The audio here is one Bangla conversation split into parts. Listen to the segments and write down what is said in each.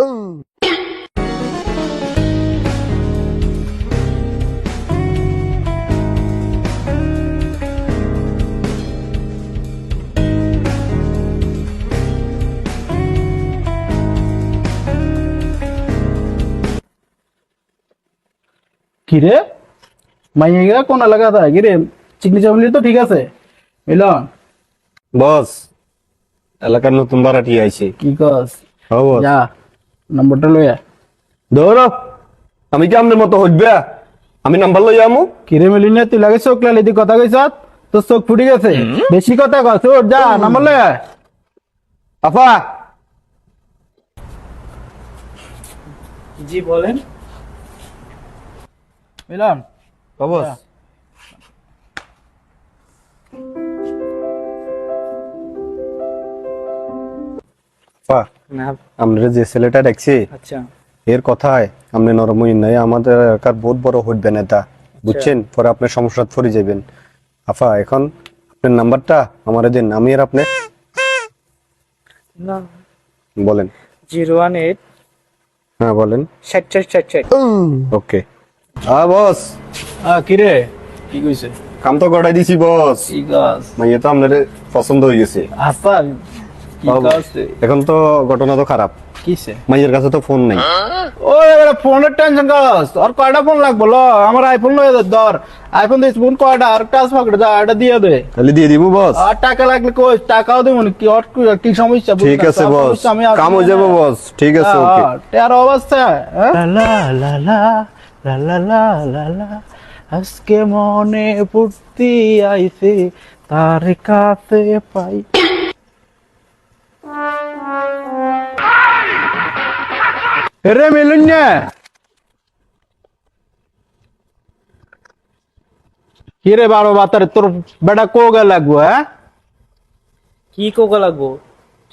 কিরে মাইয়া কোন এলাকা দা কিরে চিকনি চামলি তো ঠিক আছে মিলন বস এলাকার নতুন ভাড়াটি আইছে। কি কস হ্যাঁ বস। যা নম্বরটা লইয়া ধরো আমি কি আপনার মতো হইবে? আমি নাম্বার লই আমু। কিরে মিলিন তুই লাগে চোখ লালি তুই কথা কইছ তোর চোখ ফুটি গেছে বেশি কথা কস ওর যা নাম্বার লইয়া আফা জি বলেন মিলন বস। আফা না আমরা যে ছেলেটা দেখছি আচ্ছা এর কথায় আপনি নরমই নাই, আমাদের এলাকার বহুত বড় হইবে নেতা, বুঝছেন? পরে আপনার সমস্যা পড়ে যাবেন। আফা এখন আপনার নাম্বারটা আমারে দিন, আমি আর আপনি না বলেন। 018 হ্যাঁ বলেন। 60 ওকে। বস কিরে কি কইছে কাম তো গড়াই দিছি বস। কি কস মাইয়া তো আপনার পছন্দ হয়ে গেছে। আচ্ছা কি কস এখন তো ঘটনা তো খারাপ, কিসে মাইয়ের কাছে তো ফোন নাই। ওই এবারে ফোনের টেনশন কস আর কয়টা ফোন লাগবে ল আমার আইফোন লয়ে ধর আইফোন দিস ফোন কয়টা আর টাচ পকেটে যা এটা দিয়ে দে তাহলে দিয়ে দিব বস। আর টাকা লাগলে কই টাকাও দেব না কি আর কি সমস্যা ঠিক আছে বস, কাম হয়ে যাবো বস। ঠিক আছে ওকে। তের অবস্থা লা লা লা লা লা লা লা লা আজকে মনে ফুর্তি আইছে তার কাছে পাই রে মিলুন না কিরে বারো বাতারে তোর বেটা কোগা লাগবো হ্যাঁ কি কোকা লাগবো?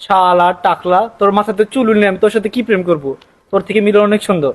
শালা টাকলা, তোর মাথাতে চুল নেই, আমি তোর সাথে কি প্রেম করব? তোর থেকে মিলন অনেক সুন্দর।